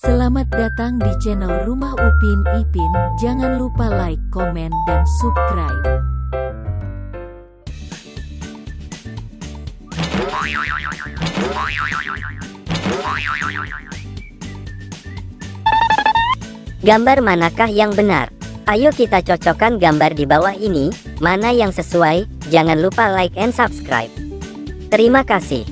Selamat datang di channel Rumah Upin Ipin. Jangan lupa like, komen, dan subscribe. Gambar manakah yang benar? Ayo kita cocokkan gambar di bawah ini, mana yang sesuai. Jangan lupa like and subscribe. Terima kasih.